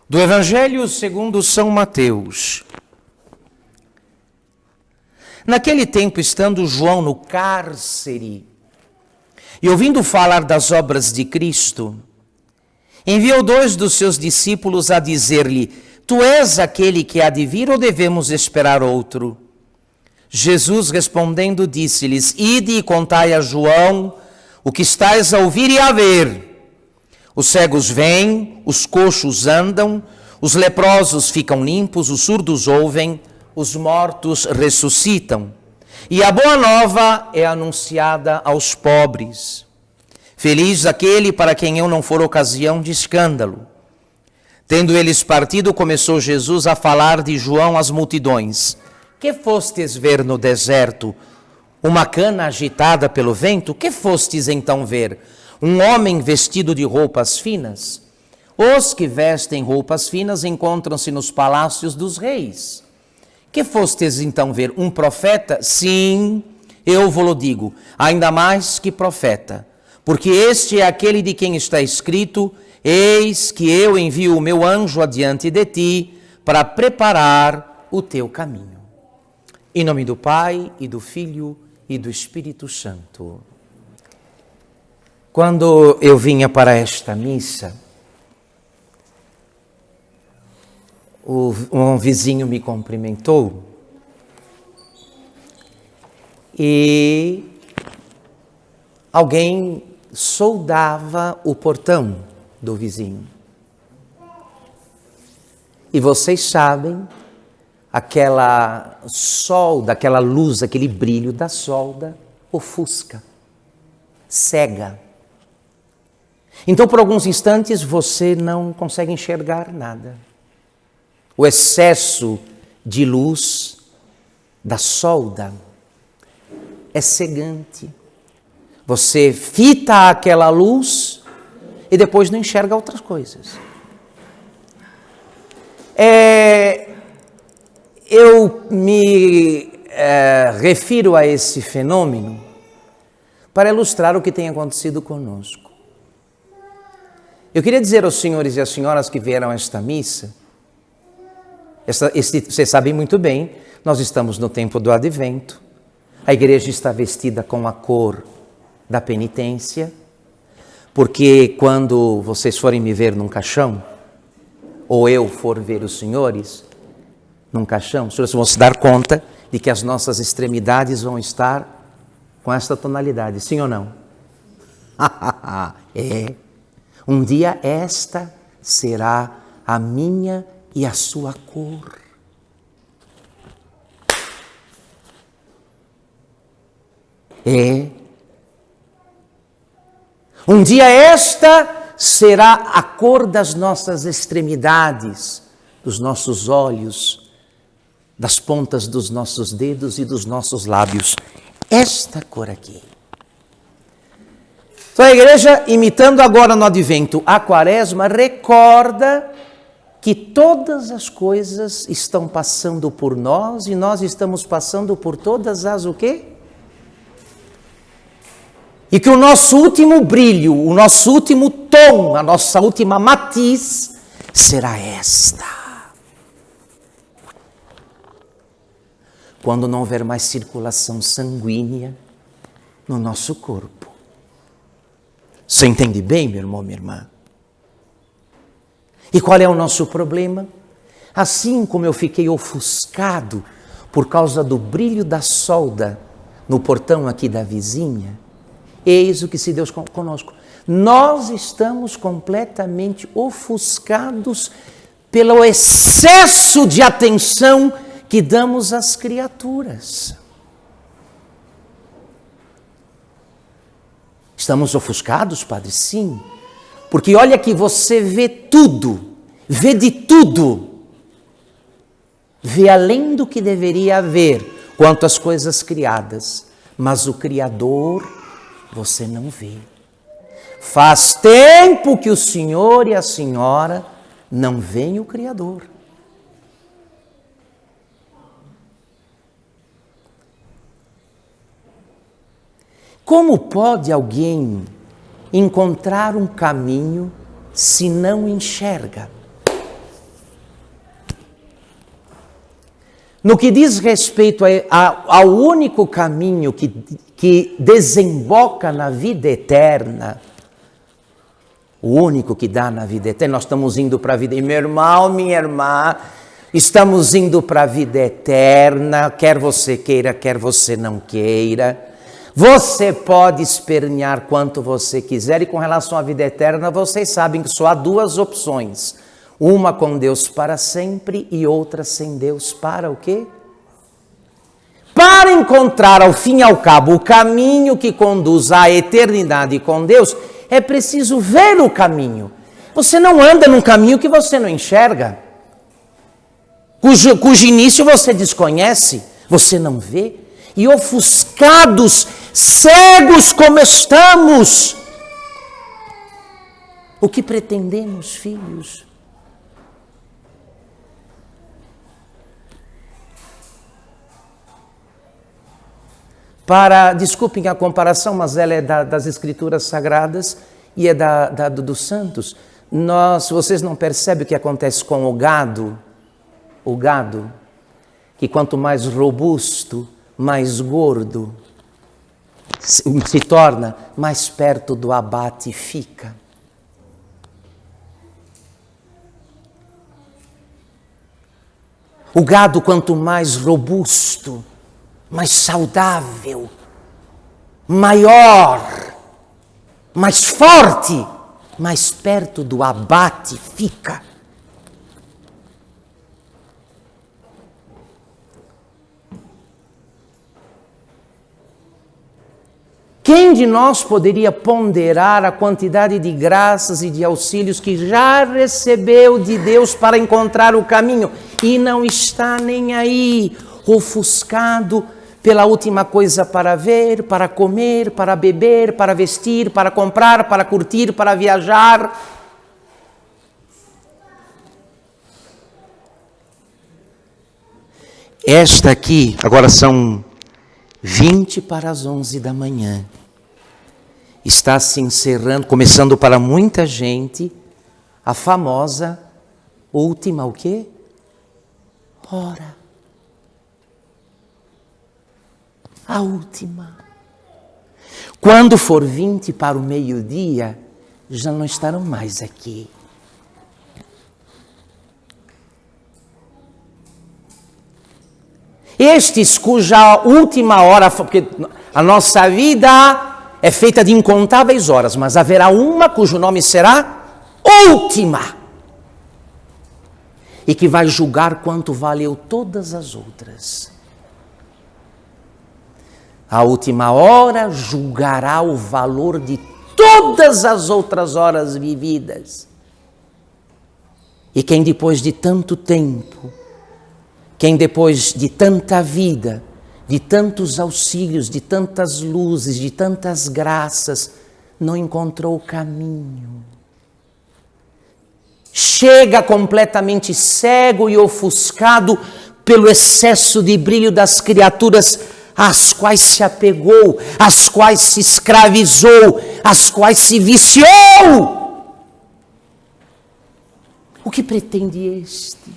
Do Evangelho segundo São Mateus. Naquele tempo, estando João no cárcere e ouvindo falar das obras de Cristo, enviou 2 dos seus discípulos a dizer-lhe: Tu és aquele que há de vir ou devemos esperar outro? Jesus respondendo disse-lhes: Ide e contai a João o que estais a ouvir e a ver. Os cegos vêm, os coxos andam, os leprosos ficam limpos, os surdos ouvem, os mortos ressuscitam. E a boa nova é anunciada aos pobres. Feliz aquele para quem eu não for ocasião de escândalo. Tendo eles partido, começou Jesus a falar de João às multidões. Que fostes ver no deserto? Uma cana agitada pelo vento? Que fostes então ver? Um homem vestido de roupas finas? Os que vestem roupas finas encontram-se nos palácios dos reis. Que fostes então ver? Um profeta? Sim, eu vou-lo digo, ainda mais que profeta. Porque este é aquele de quem está escrito: Eis que eu envio o meu anjo adiante de ti para preparar o teu caminho. Em nome do Pai, e do Filho, e do Espírito Santo. Quando eu vinha para esta missa, um vizinho me cumprimentou e alguém soldava o portão do vizinho. E vocês sabem, aquela solda, aquela luz, aquele brilho da solda ofusca, cega. Então, por alguns instantes, você não consegue enxergar nada. O excesso de luz da solda é cegante. Você fita aquela luz e depois não enxerga outras coisas. Eu me refiro a esse fenômeno para ilustrar o que tem acontecido conosco. Eu queria dizer aos senhores e às senhoras que vieram a esta missa, vocês sabem muito bem, nós estamos no tempo do Advento, a igreja está vestida com a cor da penitência, porque quando vocês forem me ver num caixão, ou eu for ver os senhores num caixão, os senhores vão se dar conta de que as nossas extremidades vão estar com esta tonalidade, sim ou não? É. Um dia esta será a minha e a sua cor. É. Um dia esta será a cor das nossas extremidades, dos nossos olhos, das pontas dos nossos dedos e dos nossos lábios. Esta cor aqui. Então a igreja, imitando agora no Advento a Quaresma, recorda que todas as coisas estão passando por nós e nós estamos passando por todas as o quê? E que o nosso último brilho, o nosso último tom, a nossa última matiz será esta. Quando não houver mais circulação sanguínea no nosso corpo. Você entende bem, meu irmão, minha irmã? E qual é o nosso problema? Assim como eu fiquei ofuscado por causa do brilho da solda no portão aqui da vizinha, eis o que se deu conosco. Nós estamos completamente ofuscados pelo excesso de atenção que damos às criaturas. Estamos ofuscados, Padre? Sim. Porque olha que você vê tudo, vê de tudo. Vê além do que deveria haver quanto às coisas criadas. Mas o Criador você não vê. Faz tempo que o senhor e a senhora não veem o Criador. Como pode alguém encontrar um caminho se não enxerga? No que diz respeito ao único caminho que desemboca na vida eterna, o único que dá na vida eterna, nós estamos indo para a vida, e meu irmão, minha irmã, estamos indo para a vida eterna, quer você queira, quer você não queira. Você pode espernear quanto você quiser, e com relação à vida eterna, vocês sabem que só há duas opções. Uma com Deus para sempre e outra sem Deus para o quê? Para encontrar ao fim e ao cabo o caminho que conduz à eternidade com Deus, é preciso ver o caminho. Você não anda num caminho que você não enxerga, cujo início você desconhece, você não vê. E ofuscados, cegos como estamos, o que pretendemos, filhos? Desculpem a comparação, mas ela é das Escrituras Sagradas e é dos santos. Vocês não percebem o que acontece com o gado, que quanto mais robusto, mais gordo se torna, mais perto do abate fica. O gado, quanto mais robusto, mais saudável, maior, mais forte, mais perto do abate fica. Quem de nós poderia ponderar a quantidade de graças e de auxílios que já recebeu de Deus para encontrar o caminho e não está nem aí, ofuscado pela última coisa para ver, para comer, para beber, para vestir, para comprar, para curtir, para viajar? Esta aqui, agora são 20 para as 11 da manhã. Está se encerrando, começando para muita gente, a famosa última o quê? Hora. A última. Quando for 20 para o meio-dia, já não estarão mais aqui. Estes cuja última hora, porque a nossa vida é feita de incontáveis horas, mas haverá uma cujo nome será última, e que vai julgar quanto valeu todas as outras. A última hora julgará o valor de todas as outras horas vividas. E quem depois de tanto tempo, quem depois de tanta vida, de tantos auxílios, de tantas luzes, de tantas graças, não encontrou o caminho, chega completamente cego e ofuscado pelo excesso de brilho das criaturas às quais se apegou, às quais se escravizou, às quais se viciou. O que pretende este?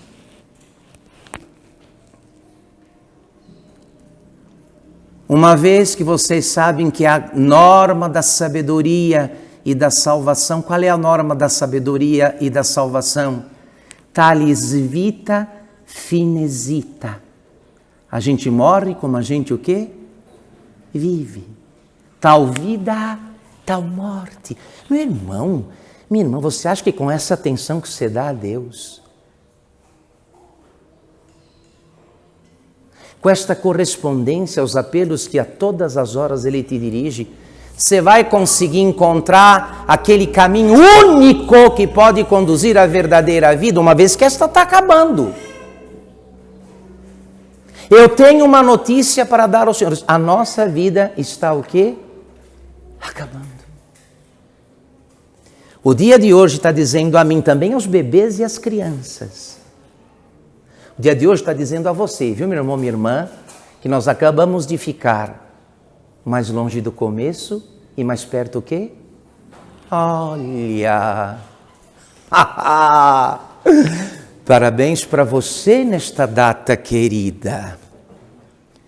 Uma vez que vocês sabem que a norma da sabedoria e da salvação, qual é a norma da sabedoria e da salvação? Talis vita finesita. A gente morre como a gente o quê? Vive. Tal vida, tal morte. Meu irmão, minha irmã, você acha que com essa atenção que você dá a Deus, com esta correspondência aos apelos que a todas as horas Ele te dirige, você vai conseguir encontrar aquele caminho único que pode conduzir à verdadeira vida, uma vez que esta está acabando. Eu tenho uma notícia para dar aos senhores. A nossa vida está o quê? Acabando. O dia de hoje está dizendo a mim também, aos bebês e às crianças. O dia de hoje está dizendo a você, viu, meu irmão, minha irmã, que nós acabamos de ficar mais longe do começo e mais perto o quê? Olha! Parabéns para você nesta data querida.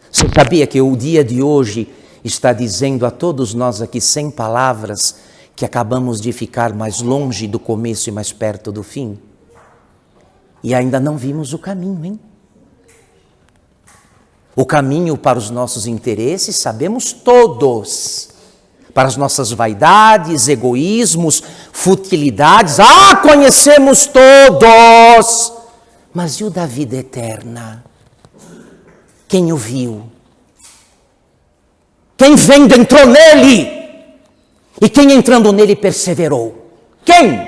Você sabia que o dia de hoje está dizendo a todos nós aqui, sem palavras, que acabamos de ficar mais longe do começo e mais perto do fim? E ainda não vimos o caminho, hein? O caminho para os nossos interesses sabemos todos. Para as nossas vaidades, egoísmos, futilidades, conhecemos todos. Mas e o da vida eterna? Quem o viu? Quem vendo entrou nele? E quem entrando nele perseverou? Quem?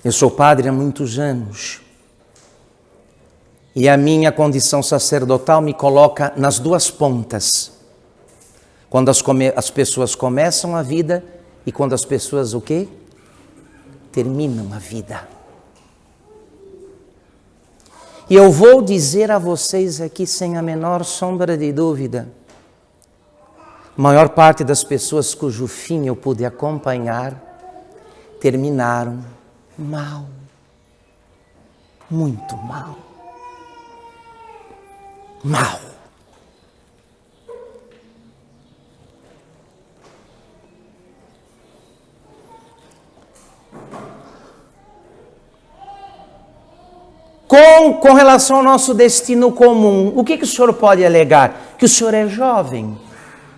Eu sou padre há muitos anos. E a minha condição sacerdotal me coloca nas duas pontas. Quando as pessoas começam a vida e quando as pessoas o quê? Terminam a vida. E eu vou dizer a vocês aqui sem a menor sombra de dúvida, a maior parte das pessoas cujo fim eu pude acompanhar, terminaram mal. Muito mal. Mal. Com relação ao nosso destino comum, o que o senhor pode alegar? Que o senhor é jovem,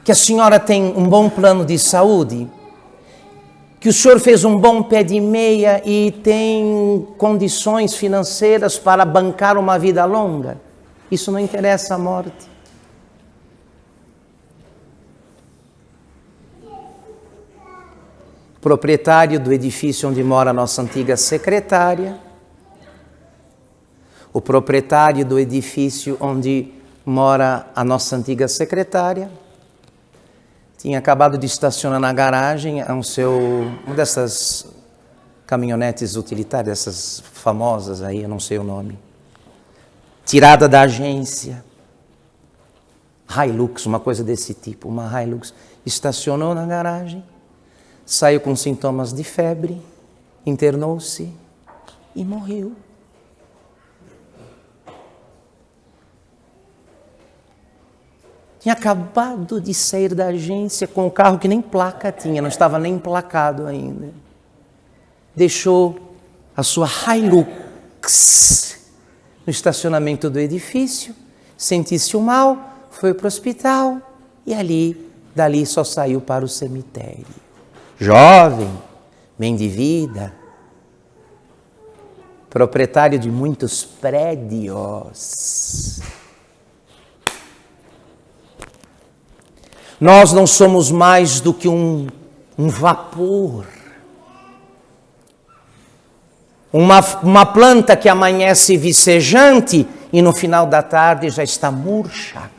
que a senhora tem um bom plano de saúde, que o senhor fez um bom pé de meia e tem condições financeiras para bancar uma vida longa. Isso não interessa a morte. O proprietário do edifício onde mora a nossa antiga secretária, o proprietário do edifício onde mora a nossa antiga secretária, tinha acabado de estacionar na garagem uma dessas caminhonetes utilitárias, dessas famosas aí, eu não sei o nome, tirada da agência, Hilux, uma coisa desse tipo, uma Hilux, estacionou na garagem, saiu com sintomas de febre, internou-se e morreu. Tinha acabado de sair da agência com o carro que nem placa tinha, não estava nem emplacado ainda. Deixou a sua Hilux no estacionamento do edifício, sentiu-se mal, foi para o hospital e dali só saiu para o cemitério. Jovem, bem de vida, proprietário de muitos prédios. Nós não somos mais do que um vapor. Uma planta que amanhece vicejante e no final da tarde já está murcha.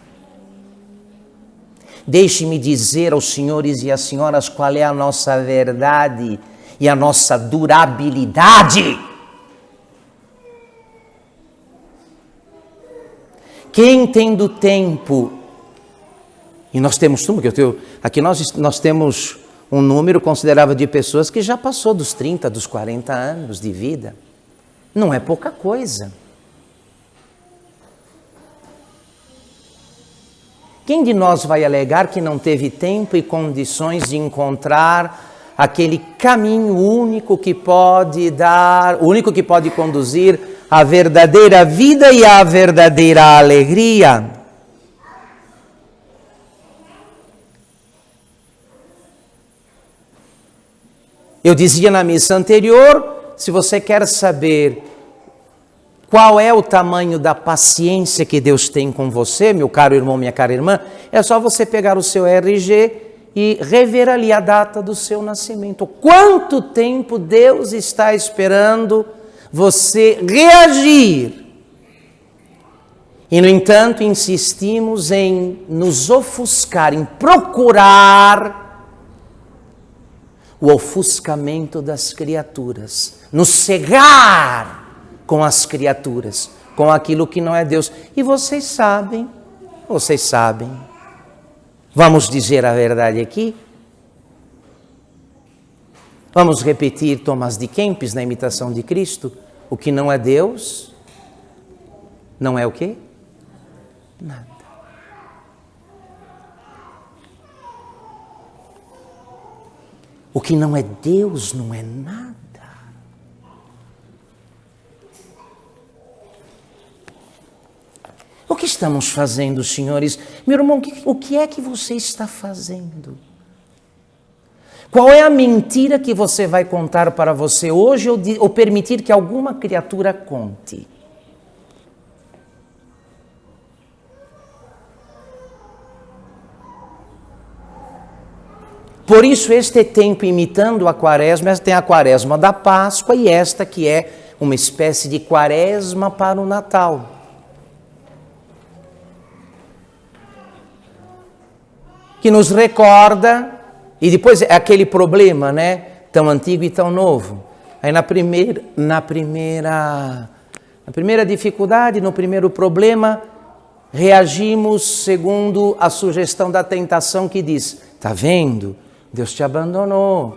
Deixe-me dizer aos senhores e às senhoras qual é a nossa verdade e a nossa durabilidade. Quem tem do tempo, e nós temos, aqui nós temos um número considerável de pessoas que já passou dos 30, dos 40 anos de vida. Não é pouca coisa. Quem de nós vai alegar que não teve tempo e condições de encontrar aquele caminho único que pode conduzir à verdadeira vida e à verdadeira alegria? Eu dizia na missa anterior, se você quer saber qual é o tamanho da paciência que Deus tem com você, meu caro irmão, minha cara irmã, é só você pegar o seu RG e rever ali a data do seu nascimento. Quanto tempo Deus está esperando você reagir? E, no entanto, insistimos em nos ofuscar, em procurar o ofuscamento das criaturas, nos cegar com as criaturas, com aquilo que não é Deus. E vocês sabem Vamos dizer a verdade aqui? Vamos repetir Tomás de Kempis na imitação de Cristo? O que não é Deus, não é o quê? Nada. O que não é Deus não é nada. O que estamos fazendo, senhores? Meu irmão, o que é que você está fazendo? Qual é a mentira que você vai contar para você hoje ou permitir que alguma criatura conte? Por isso, este tempo imitando a quaresma, tem a quaresma da Páscoa e esta que é uma espécie de quaresma para o Natal. Que nos recorda, e depois é aquele problema, né? Tão antigo e tão novo. Aí na primeira dificuldade, no primeiro problema, reagimos segundo a sugestão da tentação que diz, tá vendo? Deus te abandonou,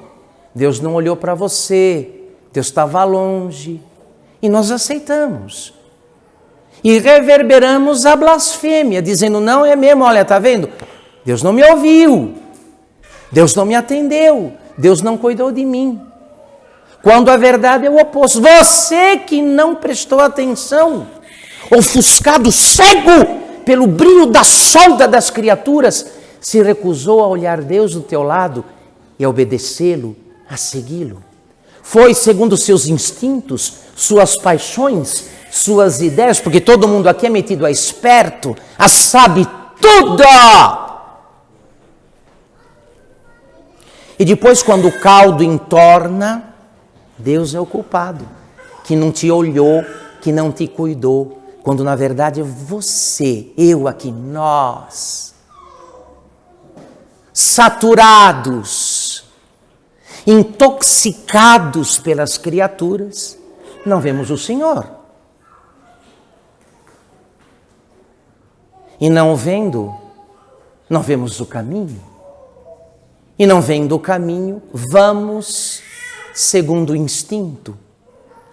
Deus não olhou para você, Deus estava longe. E nós aceitamos. E reverberamos a blasfêmia, dizendo, não é mesmo, olha, tá vendo? Deus não me ouviu, Deus não me atendeu, Deus não cuidou de mim. Quando a verdade é o oposto. Você que não prestou atenção, ofuscado, cego pelo brilho da solda das criaturas, se recusou a olhar Deus do teu lado e a obedecê-lo, a segui-lo. Foi segundo seus instintos, suas paixões, suas ideias, porque todo mundo aqui é metido a esperto, a sabe tudo. E depois, quando o caldo entorna, Deus é o culpado, que não te olhou, que não te cuidou, quando na verdade é você, eu aqui, nós, saturados, intoxicados pelas criaturas, não vemos o Senhor. E não vendo, não vemos o caminho. E não vendo o caminho, vamos segundo o instinto,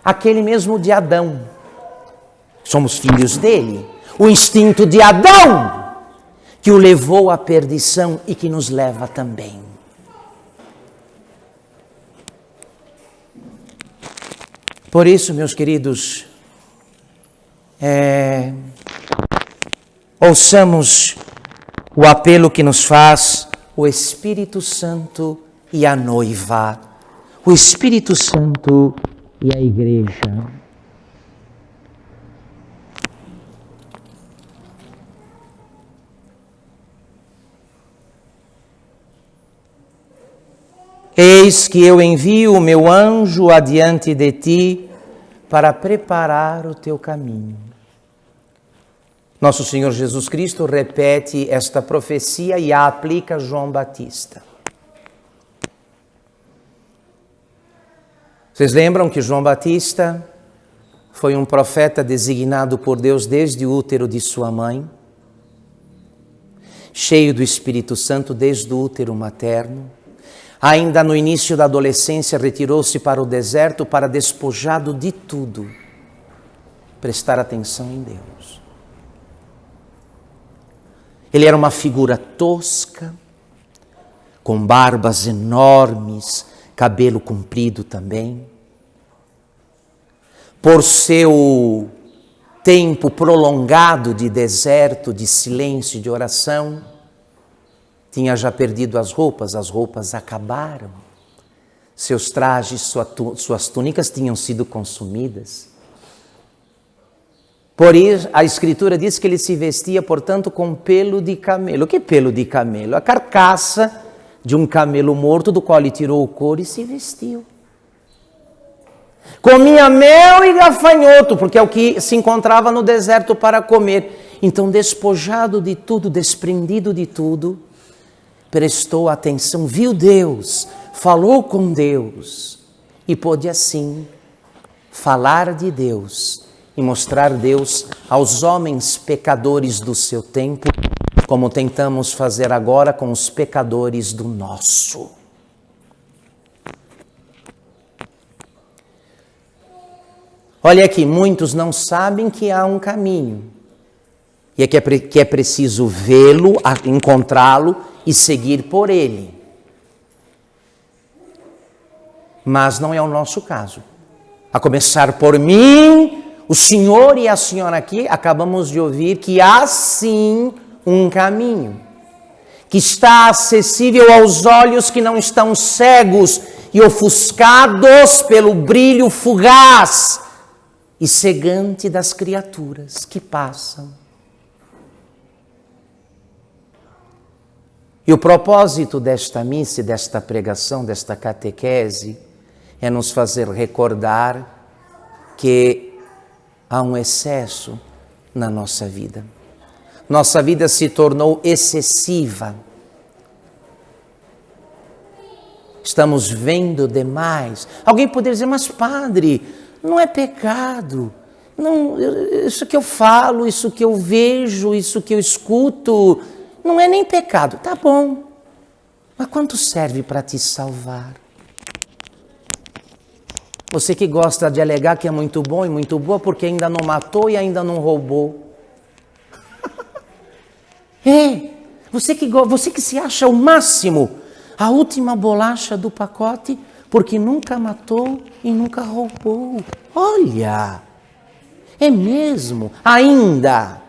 aquele mesmo de Adão. Somos filhos dele. O instinto de Adão, que o levou à perdição e que nos leva também. Por isso, meus queridos, ouçamos o apelo que nos faz o Espírito Santo e a noiva, o Espírito Santo e a igreja. Eis que eu envio o meu anjo adiante de ti para preparar o teu caminho. Nosso Senhor Jesus Cristo repete esta profecia e a aplica a João Batista. Vocês lembram que João Batista foi um profeta designado por Deus desde o útero de sua mãe, cheio do Espírito Santo desde o útero materno. Ainda no início da adolescência, retirou-se para o deserto para, despojado de tudo, prestar atenção em Deus. Ele era uma figura tosca, com barbas enormes, cabelo comprido também. Por seu tempo prolongado de deserto, de silêncio, de oração, tinha já perdido as roupas acabaram. Seus trajes, suas túnicas tinham sido consumidas. Por isso, a Escritura diz que ele se vestia, portanto, com pelo de camelo. O que é pelo de camelo? A carcaça de um camelo morto, do qual ele tirou o couro e se vestiu. Comia mel e gafanhoto, porque é o que se encontrava no deserto para comer. Então, despojado de tudo, desprendido de tudo, prestou atenção, viu Deus, falou com Deus e pôde assim falar de Deus e mostrar Deus aos homens pecadores do seu tempo, como tentamos fazer agora com os pecadores do nosso. Olha aqui, muitos não sabem que há um caminho, e é que é preciso vê-lo, encontrá-lo e seguir por ele. Mas não é o nosso caso. A começar por mim, o senhor e a senhora aqui, acabamos de ouvir que há sim um caminho, que está acessível aos olhos que não estão cegos e ofuscados pelo brilho fugaz e cegante das criaturas que passam. E o propósito desta missa, desta pregação, desta catequese, é nos fazer recordar que há um excesso na nossa vida. Nossa vida se tornou excessiva. Estamos vendo demais. Alguém poderia dizer, mas padre, não é pecado. Não, isso que eu falo, isso que eu vejo, isso que eu escuto, não é nem pecado. Tá bom, mas quanto serve para te salvar? Você que gosta de alegar que é muito bom e muito boa porque ainda não matou e ainda não roubou. Você que se acha o máximo, a última bolacha do pacote, porque nunca matou e nunca roubou. Olha, é mesmo, ainda.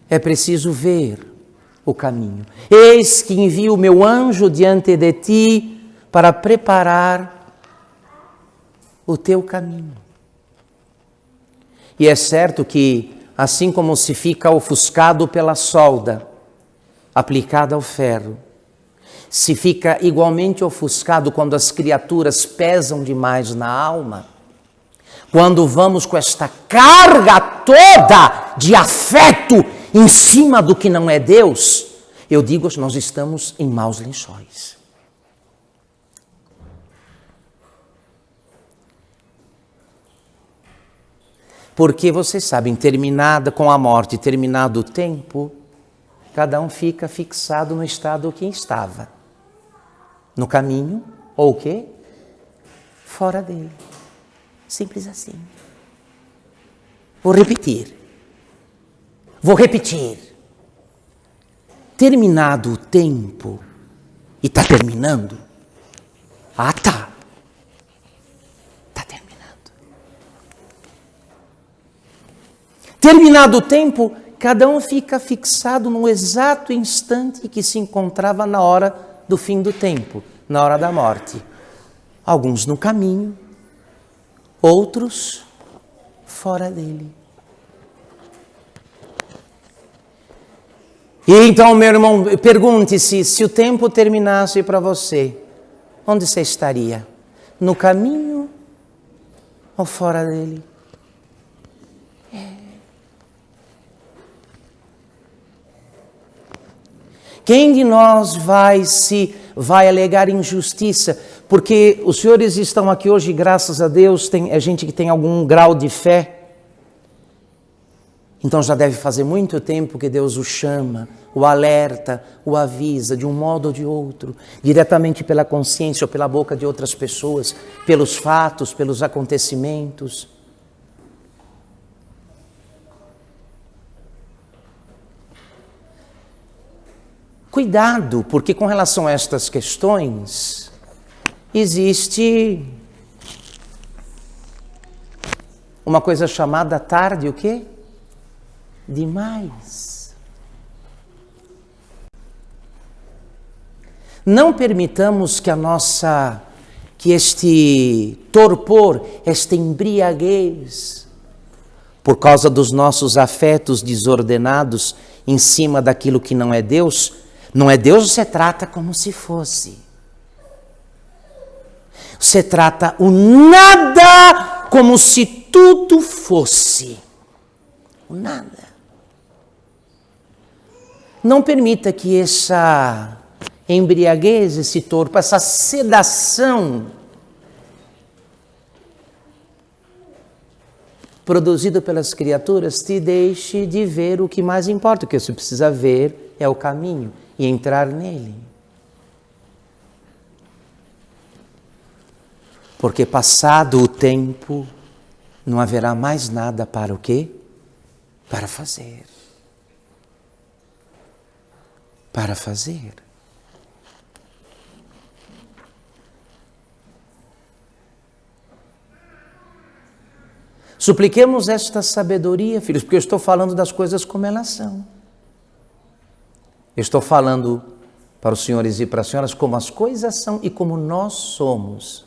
É preciso ver o caminho. Eis que envio o meu anjo diante de ti para preparar o teu caminho. E é certo que, assim como se fica ofuscado pela solda aplicada ao ferro, se fica igualmente ofuscado quando as criaturas pesam demais na alma, quando vamos com esta carga toda de afeto em cima do que não é Deus, eu digo, nós estamos em maus lençóis. Porque vocês sabem, terminada com a morte, terminado o tempo, cada um fica fixado no estado que estava. No caminho, ou o quê? Fora dele. Simples assim. Vou repetir. Terminado o tempo, e está terminando? Ah, tá. Está terminando. Terminado o tempo, cada um fica fixado no exato instante que se encontrava na hora do fim do tempo, na hora da morte. Alguns no caminho, outros fora dele. E então, meu irmão, pergunte-se, se o tempo terminasse para você, onde você estaria? No caminho ou fora dele? Quem de nós vai alegar injustiça? Porque os senhores estão aqui hoje, graças a Deus, é gente que tem algum grau de fé. Então já deve fazer muito tempo que Deus o chama, o alerta, o avisa de um modo ou de outro, diretamente pela consciência ou pela boca de outras pessoas, pelos fatos, pelos acontecimentos. Cuidado, porque com relação a estas questões, existe uma coisa chamada tarde, o quê? Demais. Não permitamos que este torpor, esta embriaguez, por causa dos nossos afetos desordenados em cima daquilo que não é Deus, você trata como se fosse. Você trata o nada como se tudo fosse. O nada. Não permita que embriaguez, esse torpor, essa sedação produzido pelas criaturas, te deixe de ver o que mais importa. O que você precisa ver é o caminho e entrar nele. Porque passado o tempo, não haverá mais nada para o quê? Para fazer. Para fazer. Supliquemos esta sabedoria, filhos, porque eu estou falando das coisas como elas são. Eu estou falando para os senhores e para as senhoras como as coisas são e como nós somos.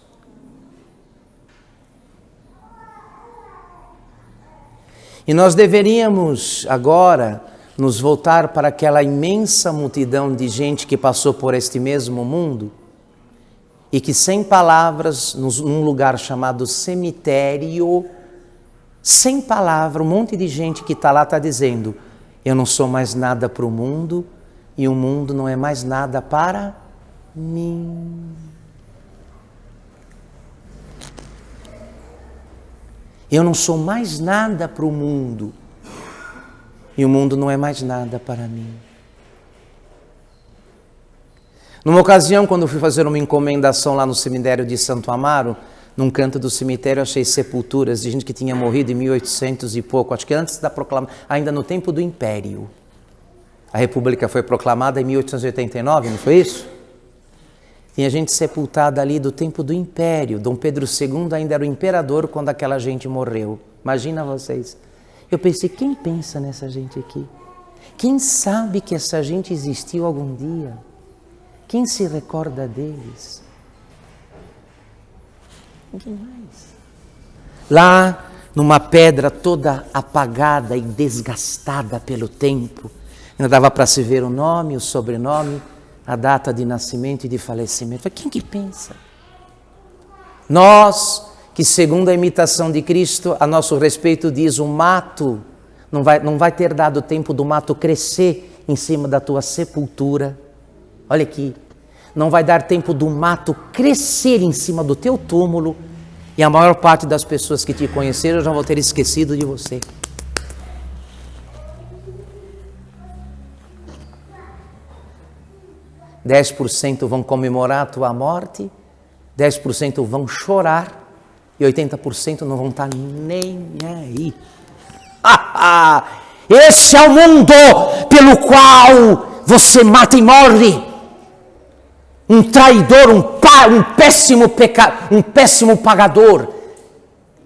E nós deveríamos agora nos voltar para aquela imensa multidão de gente que passou por este mesmo mundo e que sem palavras, num lugar chamado cemitério, sem palavra, um monte de gente que está lá está dizendo: eu não sou mais nada para o mundo e o mundo não é mais nada para mim. Eu não sou mais nada para o mundo e o mundo não é mais nada para mim. Numa ocasião, quando eu fui fazer uma encomendação lá no cemitério de Santo Amaro, num canto do cemitério achei sepulturas de gente que tinha morrido em 1800 e pouco, acho que antes da proclamação, ainda no tempo do Império. A República foi proclamada em 1889, não foi isso? Tinha gente sepultada ali do tempo do Império. Dom Pedro II ainda era o imperador quando aquela gente morreu. Imagina vocês. Eu pensei, quem pensa nessa gente aqui? Quem sabe que essa gente existiu algum dia? Quem se recorda deles? Ninguém mais. Lá, numa pedra toda apagada e desgastada pelo tempo, ainda dava para se ver o nome, o sobrenome, a data de nascimento e de falecimento. Quem que pensa? Nós, que segundo a imitação de Cristo, a nosso respeito diz, o mato, não vai ter dado tempo do mato crescer em cima da tua sepultura. Olha aqui. Não vai dar tempo do mato crescer em cima do teu túmulo e a maior parte das pessoas que te conheceram já vão ter esquecido de você. %10 vão comemorar a tua morte, 10% vão chorar e 80% não vão estar nem aí. Esse é o mundo pelo qual você mata e morre. Um traidor, um péssimo pagador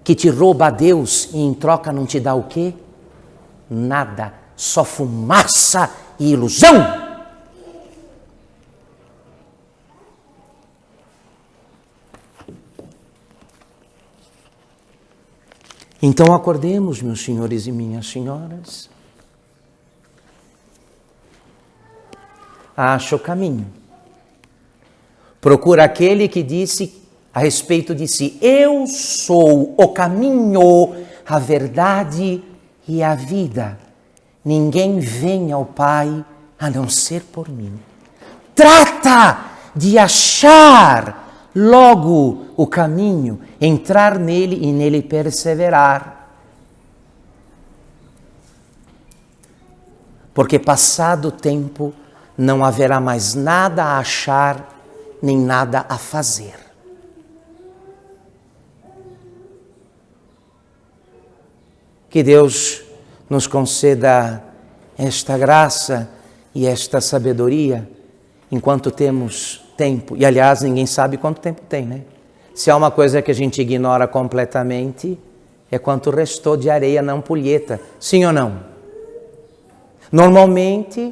que te rouba a Deus e em troca não te dá o quê? Nada, só fumaça e ilusão. Então acordemos, meus senhores e minhas senhoras. Acha o caminho. Procura aquele que disse a respeito de si: eu sou o caminho, a verdade e a vida. Ninguém vem ao Pai a não ser por mim. Trata de achar logo o caminho, entrar nele e nele perseverar. Porque passado o tempo, não haverá mais nada a achar, nem nada a fazer. Que Deus nos conceda esta graça e esta sabedoria enquanto temos tempo. E aliás, ninguém sabe quanto tempo tem, né? Se há uma coisa que a gente ignora completamente, é quanto restou de areia na ampulheta. Sim ou não? Normalmente,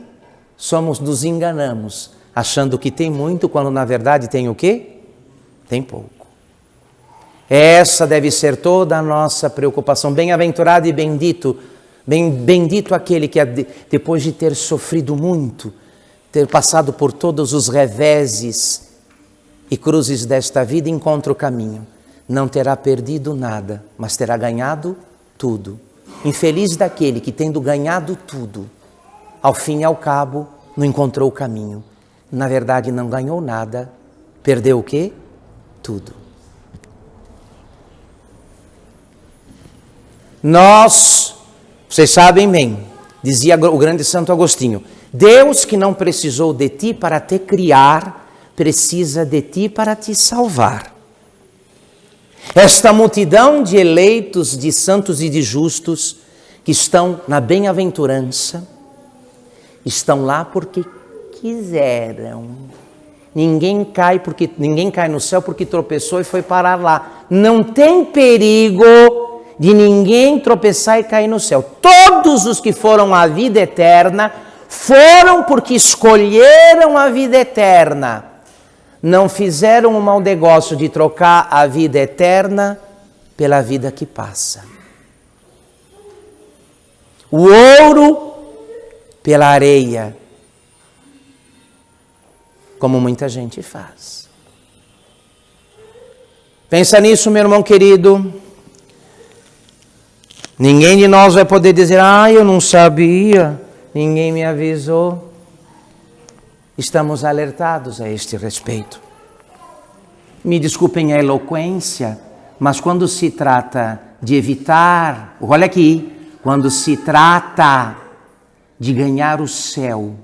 nos enganamos, achando que tem muito, quando na verdade tem o quê? Tem pouco. Essa deve ser toda a nossa preocupação. Bem-aventurado e bendito, bendito aquele que depois de ter sofrido muito, ter passado por todos os reveses e cruzes desta vida, encontra o caminho. Não terá perdido nada, mas terá ganhado tudo. Infeliz daquele que, tendo ganhado tudo, ao fim e ao cabo, não encontrou o caminho. na verdade não ganhou nada, perdeu o quê? Tudo. Vocês sabem bem, dizia o grande Santo Agostinho, Deus que não precisou de ti para te criar, precisa de ti para te salvar. Esta multidão de eleitos, de santos e de justos, que estão na bem-aventurança, estão lá porque quiseram. Ninguém cai no céu porque tropeçou e foi parar lá. Não tem perigo de ninguém tropeçar e cair no céu. Todos os que foram à vida eterna foram porque escolheram a vida eterna. Não fizeram o mau negócio de trocar a vida eterna pela vida que passa. O ouro pela areia, como muita gente faz. Pensa nisso, meu irmão querido. Ninguém de nós vai poder dizer, eu não sabia, ninguém me avisou. Estamos alertados a este respeito. Me desculpem a eloquência, mas quando se trata de evitar, olha aqui, quando se trata de ganhar o céu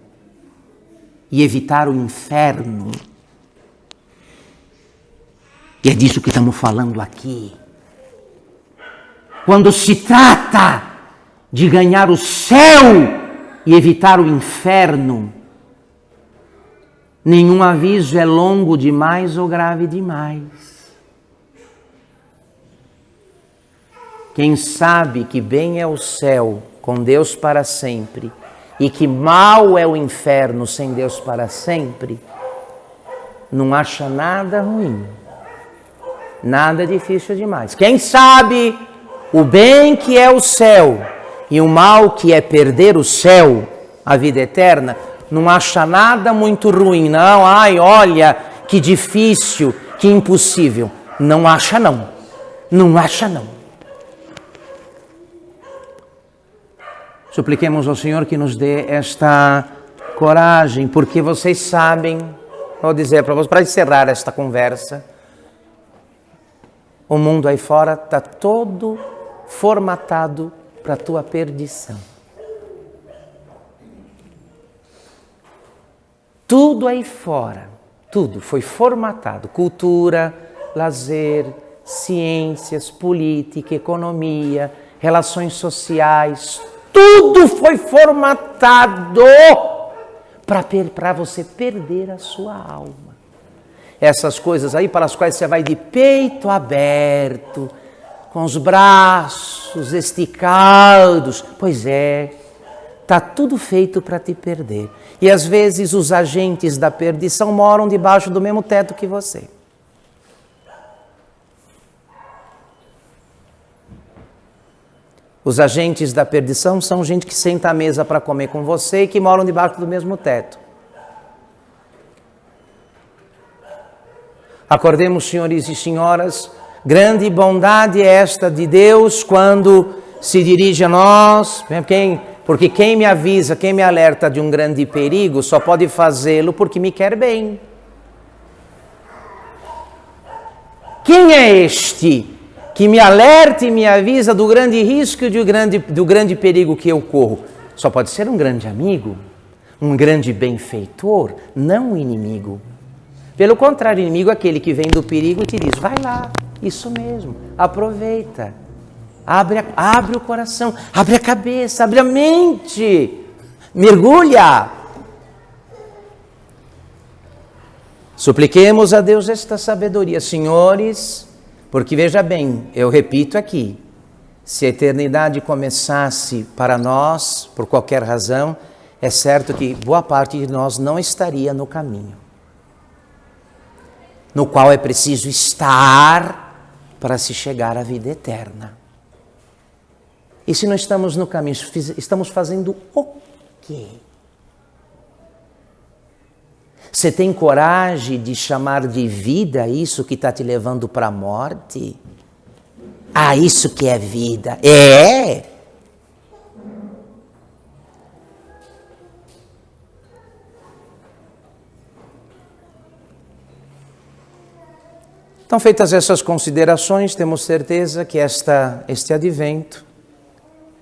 e evitar o inferno, e é disso que estamos falando aqui. Quando se trata de ganhar o céu e evitar o inferno, nenhum aviso é longo demais ou grave demais. Quem sabe que bem é o céu com Deus para sempre e que mal é o inferno sem Deus para sempre, não acha nada ruim, nada difícil demais. Quem sabe o bem que é o céu e o mal que é perder o céu, a vida eterna, não acha nada muito ruim, não. Olha, que difícil, que impossível. Não acha não, não acha não. Supliquemos ao Senhor que nos dê esta coragem, porque vocês sabem, vou dizer para vocês, para encerrar esta conversa, o mundo aí fora está todo formatado para a tua perdição. Tudo aí fora, tudo foi formatado. Cultura, lazer, ciências, política, economia, relações sociais, tudo foi formatado para você perder a sua alma. Essas coisas aí para as quais você vai de peito aberto, com os braços esticados. Pois é, está tudo feito para te perder. E às vezes os agentes da perdição moram debaixo do mesmo teto que você. Os agentes da perdição são gente que senta à mesa para comer com você e que moram debaixo do mesmo teto. Acordemos, senhores e senhoras, grande bondade é esta de Deus quando se dirige a nós, porque quem me avisa, quem me alerta de um grande perigo, só pode fazê-lo porque me quer bem. Quem é este que me alerta e me avisa do grande risco e do grande perigo que eu corro? Só pode ser um grande amigo, um grande benfeitor, não um inimigo. Pelo contrário, inimigo é aquele que vem do perigo e te diz, vai lá, isso mesmo, aproveita, abre o coração, abre a cabeça, abre a mente, mergulha. Supliquemos a Deus esta sabedoria, senhores, porque veja bem, eu repito aqui, se a eternidade começasse para nós, por qualquer razão, é certo que boa parte de nós não estaria no caminho, no qual é preciso estar para se chegar à vida eterna. E se não estamos no caminho, estamos fazendo o quê? Você tem coragem de chamar de vida isso que está te levando para a morte? Isso que é vida. É! Então, feitas essas considerações, temos certeza que este advento,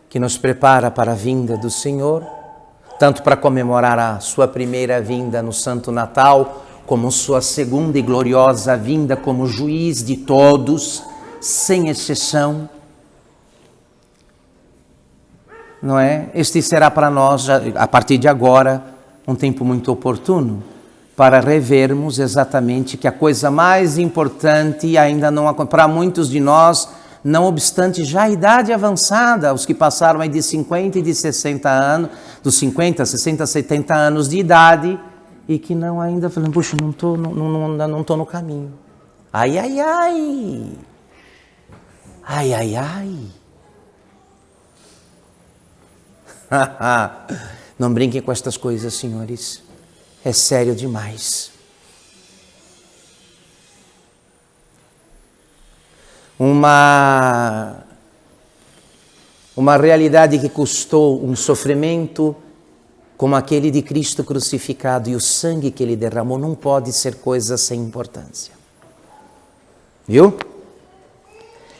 que nos prepara para a vinda do Senhor, tanto para comemorar a sua primeira vinda no Santo Natal, como sua segunda e gloriosa vinda como juiz de todos, sem exceção, não é? Este será para nós, a partir de agora, um tempo muito oportuno para revermos exatamente que a coisa mais importante ainda não aconteceu. Para muitos de nós, não obstante já a idade avançada, os que passaram aí de 50 e de 60 anos, dos 50, 60, 70 anos de idade, e que não ainda falando, puxa, não estou no caminho. Ai, ai, ai! Ai, ai, ai! Não brinquem com estas coisas, senhores. É sério demais. Uma realidade que custou um sofrimento como aquele de Cristo crucificado e o sangue que ele derramou não pode ser coisa sem importância. Viu?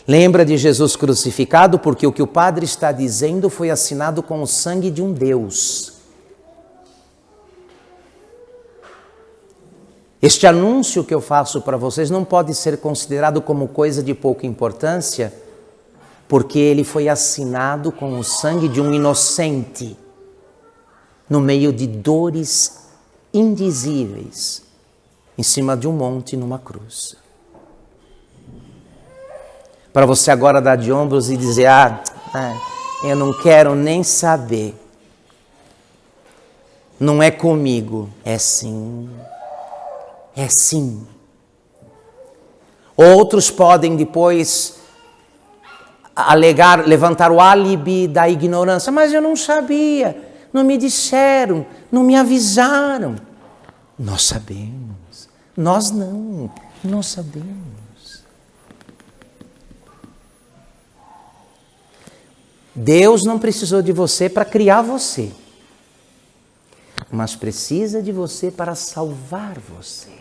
Lembra de Jesus crucificado porque o que o Padre está dizendo foi assinado com o sangue de um Deus. Este anúncio que eu faço para vocês não pode ser considerado como coisa de pouca importância, porque ele foi assinado com o sangue de um inocente, no meio de dores indizíveis, em cima de um monte numa cruz. Para você agora dar de ombros e dizer, eu não quero nem saber, não é comigo, é sim. É sim. Outros podem depois alegar, levantar o álibi da ignorância. Mas eu não sabia, não me disseram, não me avisaram. Nós sabemos. Nós não, nós sabemos. Deus não precisou de você para criar você, mas precisa de você para salvar você.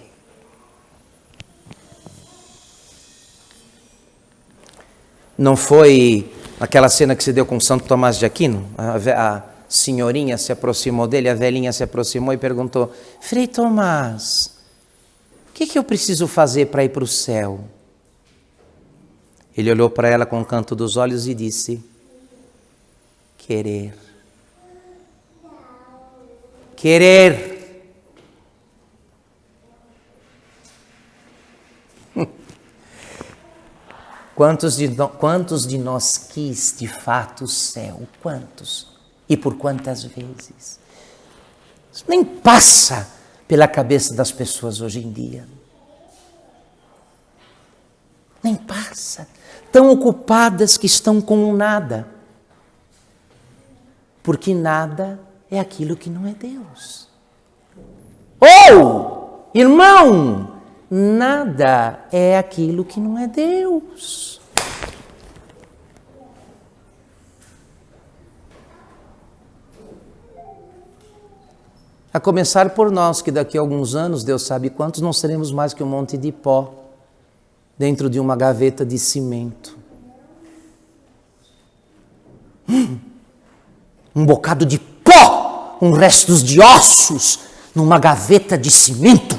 Não foi aquela cena que se deu com Santo Tomás de Aquino? A senhorinha se aproximou dele, a velhinha se aproximou e perguntou, Frei Tomás, o que eu preciso fazer para ir para o céu? Ele olhou para ela com o canto dos olhos e disse, querer. Querer. Quantos de nós quis de fato o céu? Quantos? E por quantas vezes? Isso nem passa pela cabeça das pessoas hoje em dia. Nem passa. Tão ocupadas que estão com o nada. Porque nada é aquilo que não é Deus. Ou, irmão, nada é aquilo que não é Deus. A começar por nós, que daqui a alguns anos, Deus sabe quantos, não seremos mais que um monte de pó dentro de uma gaveta de cimento. Um bocado de pó, restos de ossos numa gaveta de cimento.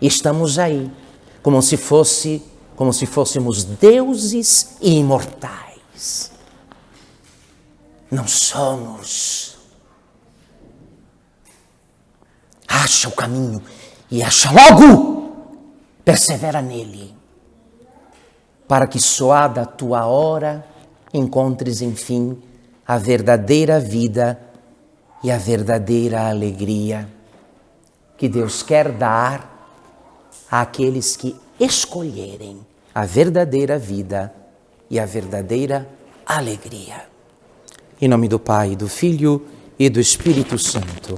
E estamos aí, como se fôssemos deuses e imortais. Não somos. Acha o caminho e acha logo. Persevera nele, para que soada a tua hora encontres, enfim, a verdadeira vida e a verdadeira alegria que Deus quer dar àqueles que escolherem a verdadeira vida e a verdadeira alegria. Em nome do Pai, do Filho e do Espírito Santo.